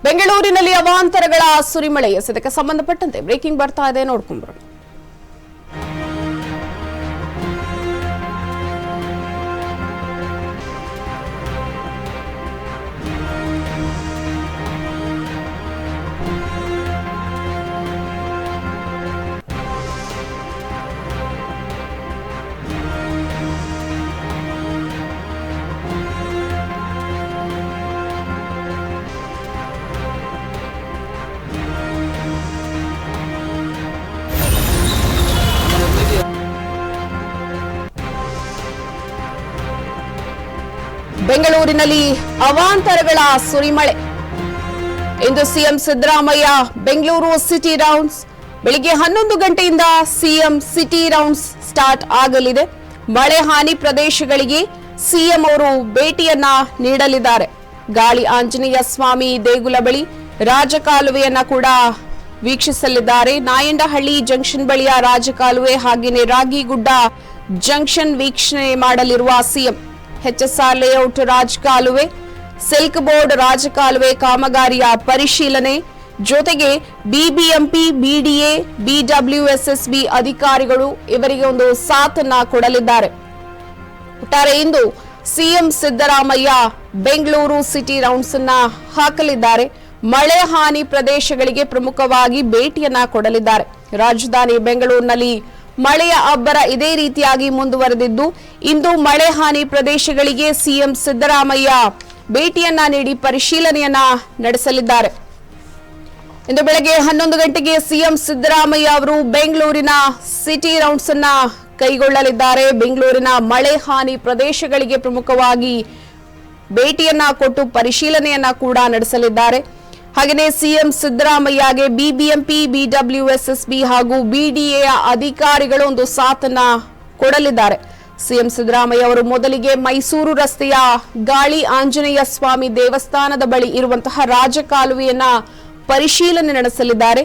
ಬೆಂಗಳೂರಿನಲ್ಲಿ ಅವಾಂತರಗಳ ಸುರಿಮಳೆ ಇದಕ್ಕೆ ಸಂಬಂಧಪಟ್ಟಂತೆ ಬ್ರೇಕಿಂಗ್ ಬರ್ತಾ ಇದೆ, ನೋಡ್ಕೊಂಡ್ಬರೋಣ. ಬೆಂಗಳೂರಿನಲ್ಲಿ ಅವಾಂತರಗಳ ಸುರಿಮಳೆ. ಇಂದು CM Siddaramaiah Bengaluru city rounds. ಬೆಳಿಗ್ಗೆ 11 ಗಂಟೆಯಿಂದ ಸಿಎಂ ಸಿಟಿ ರೌಂಡ್ಸ್ ಸ್ಟಾರ್ಟ್ ಆಗಲಿದೆ. ಮಳೆ ಹಾನಿ ಪ್ರದೇಶಗಳಿಗೆ ಸಿಎಂ ಅವರು ಭೇಟಿಯನ್ನ ನೀಡಲಿದ್ದಾರೆ. ಗಾಳಿ ಆಂಜನೇಯ ಸ್ವಾಮಿ ದೇಗುಲ ಬಳಿ ರಾಜಕಾಲುವೆಯನ್ನ ಕೂಡ ವೀಕ್ಷಿಸಲಿದ್ದಾರೆ. ನಾಯಂಡಹಳ್ಳಿ ಜಂಕ್ಷನ್ ಬಳಿಯ ರಾಜಕಾಲುವೆ ಹಾಗೆಯೇ ರಾಗಿಗುಡ್ಡ ಜಂಕ್ಷನ್ ವೀಕ್ಷಣೆ ಮಾಡಲಿರುವ ಸಿಎಂ HSR ಲೇಔಟ್ ರಾಜಕಾಲುವೆ, ಸಿಲ್ಕ್ ಬೋರ್ಡ್ ರಾಜಕಾಲುವೆ ಕಾಮಗಾರಿಯ ಪರಿಶೀಲನೆ ಜೊತೆಗೆ ಬಿಬಿಎಂಪಿ, ಬಿಡಿಎ, ಬಿಡಬ್ಲ್ಯೂಎಸ್ಎಸ್ಬಿ ಅಧಿಕಾರಿಗಳು ಇವರಿಗೆ ಒಂದು ಸಾಥನ್ನ ಕೊಡಲಿದ್ದಾರೆ. ಒಟ್ಟಾರೆ ಇಂದು CM Siddaramaiah Bengaluru city rounds ಅನ್ನ ಹಾಕಲಿದ್ದಾರೆ. ಮಳೆ ಹಾನಿ ಪ್ರದೇಶಗಳಿಗೆ ಪ್ರಮುಖವಾಗಿ ಭೇಟಿಯನ್ನ ಕೊಡಲಿದ್ದಾರೆ. ರಾಜಧಾನಿ ಬೆಂಗಳೂರಿನಲ್ಲಿ ಮಳೆಯ ಅಬ್ಬರ ಇದೇ ರೀತಿಯಾಗಿ ಮುಂದುವರೆದಿದ್ದು, ಇಂದು ಮಳೆ ಹಾನಿ ಪ್ರದೇಶಗಳಿಗೆ ಸಿಎಂ ಸಿದ್ದರಾಮಯ್ಯ ಭೇಟಿಯನ್ನ ನೀಡಿ ಪರಿಶೀಲನೆಯನ್ನ ನಡೆಸಲಿದ್ದಾರೆ. ಇಂದು ಬೆಳಗ್ಗೆ 11 ಗಂಟೆಗೆ ಸಿಎಂ ಸಿದ್ದರಾಮಯ್ಯ ಅವರು ಬೆಂಗಳೂರಿನ ಸಿಟಿ ರೌಂಡ್ಸ್ ಅನ್ನ ಕೈಗೊಳ್ಳಲಿದ್ದಾರೆ. ಬೆಂಗಳೂರಿನ ಮಳೆ ಹಾನಿ ಪ್ರದೇಶಗಳಿಗೆ ಪ್ರಮುಖವಾಗಿ ಭೇಟಿಯನ್ನ ಕೊಟ್ಟು ಪರಿಶೀಲನೆಯನ್ನ ಕೂಡ ನಡೆಸಲಿದ್ದಾರೆ. ಹಾಗೆಯೇ ಸಿಎಂ ಸಿದ್ದರಾಮಯ್ಯಗೆ ಬಿಬಿಎಂಪಿ, ಬಿಡಬ್ಲ್ಯೂಎಸ್ಎಸ್ಬಿ ಹಾಗೂ ಬಿಡಿಎ ಅಧಿಕಾರಿಗಳು ಒಂದು ಸಾಥನ್ನ ಕೊಡಲಿದ್ದಾರೆ. ಸಿಎಂ ಸಿದ್ದರಾಮಯ್ಯ ಅವರು ಮೊದಲಿಗೆ ಮೈಸೂರು ರಸ್ತೆಯ ಗಾಳಿ ಆಂಜನೇಯ ಸ್ವಾಮಿ ದೇವಸ್ಥಾನದ ಬಳಿ ಇರುವಂತಹ ರಾಜಕಾಲುವೆಯನ್ನ ಪರಿಶೀಲನೆ ನಡೆಸಲಿದ್ದಾರೆ.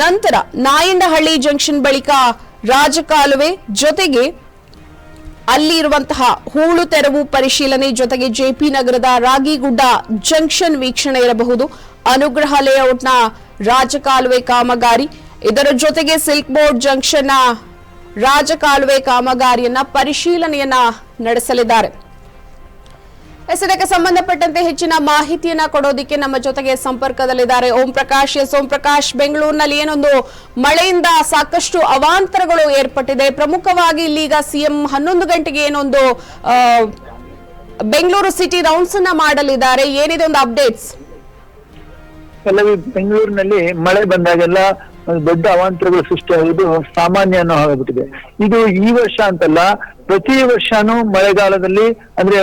ನಂತರ ನಾಯಂಡಹಳ್ಳಿ ಜಂಕ್ಷನ್ ಬಳಿಕ ರಾಜಕಾಲುವೆ ಜೊತೆಗೆ ಅಲ್ಲಿ ಇರುವಂತಹ ಹೂಳು ತೆರವು ಪರಿಶೀಲನೆ ಜೊತೆಗೆ ಜೆಪಿ ನಗರದ ರಾಗಿಗುಡ್ಡ ಜಂಕ್ಷನ್ ವೀಕ್ಷಣೆ ಇರಬಹುದು. ಅನುಗ್ರಹ ಲೇಔಟ್ನ ರಾಜಕಾಲುವೆ ಕಾಮಗಾರಿ, ಇದರ ಜೊತೆಗೆ ಸಿಲ್ಕ್ ಬೋರ್ಡ್ ಜಂಕ್ಷನ್ನ ರಾಜಕಾಲುವೆ ಕಾಮಗಾರಿಯನ್ನ ಪರಿಶೀಲನೆಯನ್ನ ನಡೆಸಲಿದ್ದಾರೆ. ಇದಕ್ಕೆ ಸಂಬಂಧಪಟ್ಟಂತೆ ಹೆಚ್ಚಿನ ಮಾಹಿತಿಯನ್ನ ಕೊಡೋದಿಕ್ಕೆ ನಮ್ಮ ಜೊತೆಗೆ ಸಂಪರ್ಕದಲ್ಲಿದ್ದಾರೆ ಓಂ ಪ್ರಕಾಶ್. ಓಂ ಪ್ರಕಾಶ್, ಬೆಂಗಳೂರಿನಲ್ಲಿ ಏನೊಂದು ಮಳೆಯಿಂದ ಸಾಕಷ್ಟು ಅವಾಂತರಗಳು ಏರ್ಪಟ್ಟಿದೆ. ಪ್ರಮುಖವಾಗಿ ಇಲ್ಲೀಗ ಸಿಎಂ 11 ಗಂಟೆಗೆ ಏನೊಂದು ಬೆಂಗಳೂರು ಸಿಟಿ ರೌಂಡ್ಸ್ ಅನ್ನ ಮಾಡಲಿದ್ದಾರೆ. ಏನಿದೆ ಒಂದು ಅಪ್ಡೇಟ್ಸ್? ಬೆಂಗಳೂರಿನಲ್ಲಿ ಮಳೆ ಬಂದಾಗೆಲ್ಲ ದೊಡ್ಡ ಅವಾಂತರಗಳು ಸೃಷ್ಟಿಯಾಗುವುದು ಸಾಮಾನ್ಯ ಅನ್ನೋ ಆಗಿಬಿಟ್ಟಿದೆ. ಇದು ಈ ವರ್ಷ ಅಂತಲ್ಲ, ಪ್ರತಿ ವರ್ಷನೂ ಮಳೆಗಾಲದಲ್ಲಿ ಅಂದ್ರೆ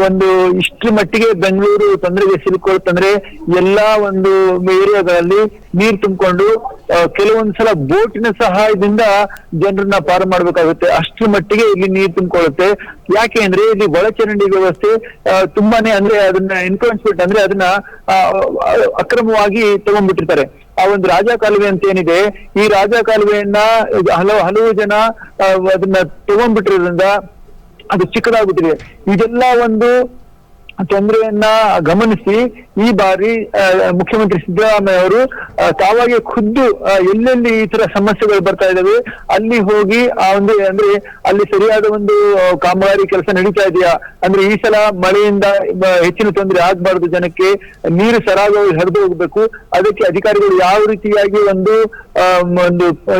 ಒಂದು ಇಷ್ಟರ ಮಟ್ಟಿಗೆ ಬೆಂಗಳೂರು ತೊಂದರೆಗೆ ಸಿಲುಕೊಳ್ತಂದ್ರೆ ಎಲ್ಲಾ ಒಂದು ಏರಿಯಾಗಳಲ್ಲಿ ನೀರು ತುಂಬಿಕೊಂಡು ಕೆಲವೊಂದ್ಸಲ ಬೋಟಿನ ಸಹಾಯದಿಂದ ಜನರನ್ನ ಪಾರು ಮಾಡ್ಬೇಕಾಗುತ್ತೆ. ಅಷ್ಟರ ಮಟ್ಟಿಗೆ ಇಲ್ಲಿ ನೀರು ತುಂಬಿಕೊಳ್ಳುತ್ತೆ. ಯಾಕೆ ಅಂದ್ರೆ ಇಲ್ಲಿ ಒಳಚರಂಡಿ ವ್ಯವಸ್ಥೆ ತುಂಬಾನೇ ಅಂದ್ರೆ ಅದನ್ನ ಎನ್ಕ್ರೋಚ್ಮೆಂಟ್ ಅಂದ್ರೆ ಅದನ್ನ ಅಕ್ರಮವಾಗಿ ತಗೊಂಡ್ಬಿಟ್ಟಿರ್ತಾರೆ. ಆ ಒಂದು ರಾಜಕಾಲುವೆ ಅಂತ ಏನಿದೆ, ಈ ರಾಜಕಾಲುವೆಯನ್ನ ಹಲವು ಜನ ಅದನ್ನ ತಗೊಂಡ್ಬಿಟ್ಟಿರೋದ್ರಿಂದ ಅದು ಚಿಕ್ಕದಾಗುತ್ತಿದೆ. ಇದೆಲ್ಲ ಒಂದು ತೊಂದರೆಯನ್ನ ಗಮನಿಸಿ ಈ ಬಾರಿ ಮುಖ್ಯಮಂತ್ರಿ ಸಿದ್ದರಾಮಯ್ಯ ಅವರು ತಾವಾಗಿ ಖುದ್ದು ಎಲ್ಲೆಲ್ಲಿ ಈ ತರ ಸಮಸ್ಯೆಗಳು ಬರ್ತಾ ಇದಾವೆ ಅಲ್ಲಿ ಹೋಗಿ ಅಂದ್ರೆ ಅಲ್ಲಿ ಸರಿಯಾದ ಒಂದು ಕಾಮಗಾರಿ ಕೆಲಸ ನಡೀತಾ ಇದೆಯಾ, ಅಂದ್ರೆ ಈ ಸಲ ಮಳೆಯಿಂದ ಹೆಚ್ಚಿನ ತೊಂದರೆ ಆಗ್ಬಾರ್ದು, ಜನಕ್ಕೆ ನೀರು ಸರಾಗವಾಗಿ ಹರಿದು ಹೋಗ್ಬೇಕು, ಅದಕ್ಕೆ ಅಧಿಕಾರಿಗಳು ಯಾವ ರೀತಿಯಾಗಿ ಒಂದು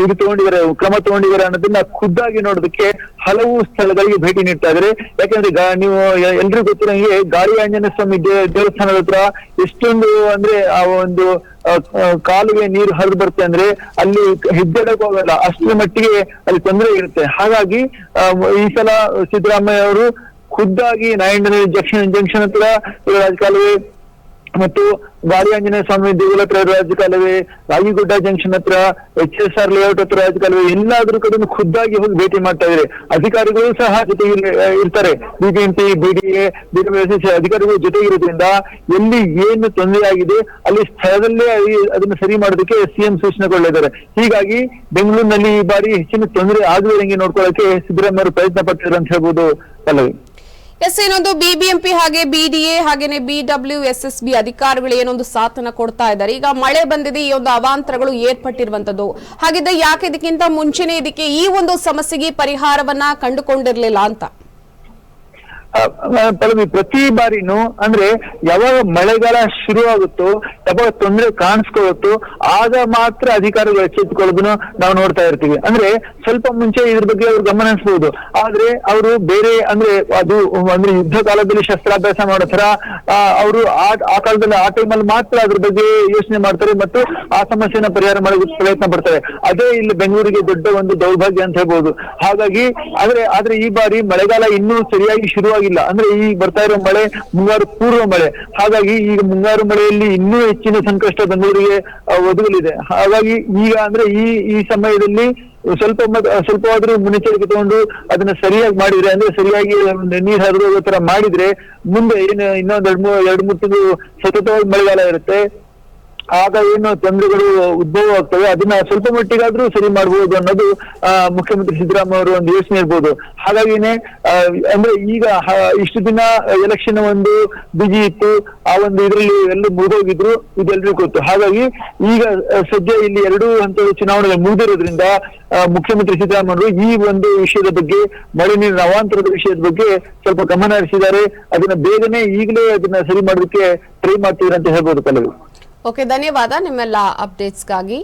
ಇದು ತಗೊಂಡಿದ್ದಾರೆ, ಕ್ರಮ ತಗೊಂಡಿದ್ದಾರೆ ಅನ್ನೋದನ್ನ ಖುದ್ದಾಗಿ ನೋಡೋದಕ್ಕೆ ಹಲವು ಸ್ಥಳಗಳಿಗೆ ಭೇಟಿ ನೀಡ್ತಾ ಇದ್ದಾರೆ. ಯಾಕಂದ್ರೆ ನೀವು ಎಲ್ರಿಗೂ ಗೊತ್ತಿರಂಗೆ ಗಾಳಿ ಆಂಜನೇಯ ಸ್ವಾಮಿ ದೇವಸ್ಥಾನದ ಹತ್ರ ಎಷ್ಟೊಂದು ಅಂದ್ರೆ ಆ ಒಂದು ಕಾಲುವೆ ನೀರು ಹರಿದು ಬರುತ್ತೆ ಅಂದ್ರೆ ಅಲ್ಲಿ ಹೆಜ್ಜೆಡಕ್ಕೆ ಹೋಗಲ್ಲ, ಅಷ್ಟರ ಮಟ್ಟಿಗೆ ಅಲ್ಲಿ ತೊಂದರೆ ಇರುತ್ತೆ. ಹಾಗಾಗಿ ಈ ಸಲ ಸಿದ್ದರಾಮಯ್ಯ ಅವರು ಖುದ್ದಾಗಿ ನಾಯಂಡಹಳ್ಳಿ ಜಂಕ್ಷನ್ ಹತ್ರ ರಾಜಕಾಲುವೆ ಮತ್ತು ಗಾಳಿ ಆಂಜನೇಯ ಸ್ವಾಮಿ ದೇಗುಲ ಹತ್ರ ರಾಜಕಾಲುವೆ, ರಾಗಿಗುಡ್ಡ ಜಂಕ್ಷನ್ ಹತ್ರ, HSR ಲೇಔಟ್ ಹತ್ರ ರಾಜಕಾಲುವೆ, ಎಲ್ಲಾದ್ರೂ ಕಡೆ ಖುದ್ದಾಗಿ ಹೋಗಿ ಭೇಟಿ ಮಾಡ್ತಾ ಇದ್ದಾರೆ. ಅಧಿಕಾರಿಗಳು ಸಹ ಜೊತೆಗೆ ಇರ್ತಾರೆ. ಬಿಬಿಎಂಪಿ, ಬಿಡಿಎ, ಬಿಡಬ್ಲ್ಯೂಎಸ್ಎಸ್ ಅಧಿಕಾರಿಗಳು ಜೊತೆಗಿರೋದ್ರಿಂದ ಎಲ್ಲಿ ಏನು ತೊಂದರೆ ಆಗಿದೆ ಅಲ್ಲಿ ಸ್ಥಳದಲ್ಲೇ ಅದನ್ನ ಸರಿ ಮಾಡೋದಕ್ಕೆ ಸಿಎಂ ಸೂಚನೆ ಕೊಡಲಿದ್ದಾರೆ. ಹೀಗಾಗಿ ಬೆಂಗಳೂರಿನಲ್ಲಿ ಈ ಬಾರಿ ಹೆಚ್ಚಿನ ತೊಂದರೆ ಆಗದಂಗೆ ನೋಡ್ಕೊಳ್ಳೋಕೆ ಸಿದ್ದರಾಮಯ್ಯ ಅವರು ಪ್ರಯತ್ನ ಪಟ್ಟಿದ್ದಾರೆ ಅಂತ ಹೇಳ್ಬೋದು. ಪಲ್ಲವಿ, ಎಸ್, ಏನೊಂದು ಬಿಬಿಎಂಪಿ ಹಾಗೆ ಬಿಡಿಎ ಹಾಗೇನೆ BWSSB ಅಧಿಕಾರಿಗಳು ಏನೊಂದು ಸಾಥನ್ನ ಕೊಡ್ತಾ ಇದ್ದಾರೆ. ಈಗ ಮಳೆ ಬಂದಿದೆ, ಈ ಒಂದು ಅವಾಂತರಗಳು ಏರ್ಪಟ್ಟಿರುವಂತದ್ದು. ಹಾಗಿದ್ರೆ ಯಾಕೆ ಇದಕ್ಕಿಂತ ಮುಂಚೆನೆ ಇದಕ್ಕೆ ಈ ಒಂದು ಸಮಸ್ಯೆಗೆ ಪರಿಹಾರವನ್ನ ಕಂಡುಕೊಂಡಿರ್ಲಿಲ್ಲ ಅಂತ? ಪಲ್ಲವಿ, ಪ್ರತಿ ಬಾರಿನೂ ಅಂದ್ರೆ ಯಾವಾಗ ಮಳೆಗಾಲ ಶುರುವಾಗುತ್ತೋ, ಯಾವಾಗ ತೊಂದರೆ ಕಾಣಿಸ್ಕೊಳ್ಳುತ್ತೋ ಆಗ ಮಾತ್ರ ಅಧಿಕಾರಿಗಳು ಎಚ್ಚೆತ್ತುಕೊಳ್ಳೋದನ್ನು ನಾವು ನೋಡ್ತಾ ಇರ್ತೀವಿ. ಅಂದ್ರೆ ಸ್ವಲ್ಪ ಮುಂಚೆ ಇದ್ರ ಬಗ್ಗೆ ಅವ್ರು ಗಮನ ಹರಿಸಬಹುದು, ಆದ್ರೆ ಅವರು ಬೇರೆ ಅಂದ್ರೆ ಅದು ಅಂದ್ರೆ ಯುದ್ಧ ಕಾಲದಲ್ಲಿ ಶಸ್ತ್ರಾಭ್ಯಾಸ ಮಾಡೋ ತರ ಅವರು ಆ ಕಾಲದಲ್ಲಿ ಆ ಟೈಮಲ್ಲಿ ಮಾತ್ರ ಅದ್ರ ಬಗ್ಗೆ ಯೋಚನೆ ಮಾಡ್ತಾರೆ ಮತ್ತು ಆ ಸಮಸ್ಯೆನ ಪರಿಹಾರ ಮಾಡೋದಕ್ಕೆ ಪ್ರಯತ್ನ ಪಡ್ತಾರೆ. ಅದೇ ಇಲ್ಲಿ ಬೆಂಗಳೂರಿಗೆ ದೊಡ್ಡ ಒಂದು ದೌರ್ಭಾಗ್ಯ ಅಂತ ಹೇಳ್ಬೋದು. ಹಾಗಾಗಿ ಆದ್ರೆ ಈ ಬಾರಿ ಮಳೆಗಾಲ ಇನ್ನೂ ಸರಿಯಾಗಿ ಶುರುವಾಗಿಲ್ಲ. ಅಂದ್ರೆ ಈಗ ಬರ್ತಾ ಇರೋ ಮಳೆ ಮುಂಗಾರು ಪೂರ್ವ ಮಳೆ. ಹಾಗಾಗಿ ಈಗ ಮುಂಗಾರು ಮಳೆಯಲ್ಲಿ ಇನ್ನೂ ಹೆಚ್ಚಿನ ಸಂಕಷ್ಟ ಬೆಂಗಳೂರಿಗೆ ಒದಗಲಿದೆ. ಹಾಗಾಗಿ ಈಗ ಅಂದ್ರೆ ಈ ಸಮಯದಲ್ಲಿ ಸ್ವಲ್ಪವಾದ್ರೂ ಮುನ್ನೆಚ್ಚರಿಕೆ ತಗೊಂಡು ಅದನ್ನ ಸರಿಯಾಗಿ ಮಾಡಿದ್ರೆ, ಅಂದ್ರೆ ಸರಿಯಾಗಿ ನೀರ್ ಹರಿದು ಹೋಗೋ ತರ ಮಾಡಿದ್ರೆ ಮುಂದೆ ಏನು ಇನ್ನೊಂದ್ ಎರಡು ಮೂರು ತಿಂಗಳು ಸತತವಾಗಿ ಮಳೆಗಾಲ ಇರುತ್ತೆ. ಆಗ ಏನು ತೊಂದರೆಗಳು ಉದ್ಭವ ಆಗ್ತವೆ ಅದನ್ನ ಸ್ವಲ್ಪ ಮಟ್ಟಿಗಾದ್ರೂ ಸರಿ ಮಾಡಬಹುದು ಅನ್ನೋದು ಮುಖ್ಯಮಂತ್ರಿ ಸಿದ್ದರಾಮಯ್ಯ ಅವರು ಒಂದು ಯೋಚನೆ ಇರ್ಬೋದು. ಹಾಗಾಗಿನೇ ಅಂದ್ರೆ ಈಗ ಇಷ್ಟು ದಿನ ಎಲೆಕ್ಷನ್ ಒಂದು ಬಿಜಿ ಇತ್ತು, ಆ ಒಂದು ಇದರಲ್ಲಿ ಎಲ್ಲ ಮುಗಿದೋಗಿದ್ರು, ಇದೆಲ್ಲರಿಗೂ ಗೊತ್ತು. ಹಾಗಾಗಿ ಈಗ ಸದ್ಯ ಇಲ್ಲಿ 2 ಹಂತದ ಚುನಾವಣೆಗಳು ಮುಗಿದಿರೋದ್ರಿಂದ ಮುಖ್ಯಮಂತ್ರಿ ಸಿದ್ದರಾಮಯ್ಯ ಅವರು ಈ ಒಂದು ವಿಷಯದ ಬಗ್ಗೆ, ಮಳೆ ನೀರಿನ ಅವಾಂತರದ ವಿಷಯದ ಬಗ್ಗೆ ಸ್ವಲ್ಪ ಗಮನ ಹರಿಸಿದ್ದಾರೆ. ಅದನ್ನ ಬೇಗನೆ ಈಗಲೇ ಅದನ್ನ ಸರಿ ಮಾಡೋದಕ್ಕೆ ಟ್ರೈ ಮಾಡ್ತಿದ್ದಾರೆ ಅಂತ ಹೇಳ್ಬೋದು. ಪಲ್ಲವಿ, ಓಕೆ, ಧನ್ಯವಾದ ನಿಮ್ಮೆಲ್ಲ ಅಪ್ಡೇಟ್ಸ್ಗಾಗಿ.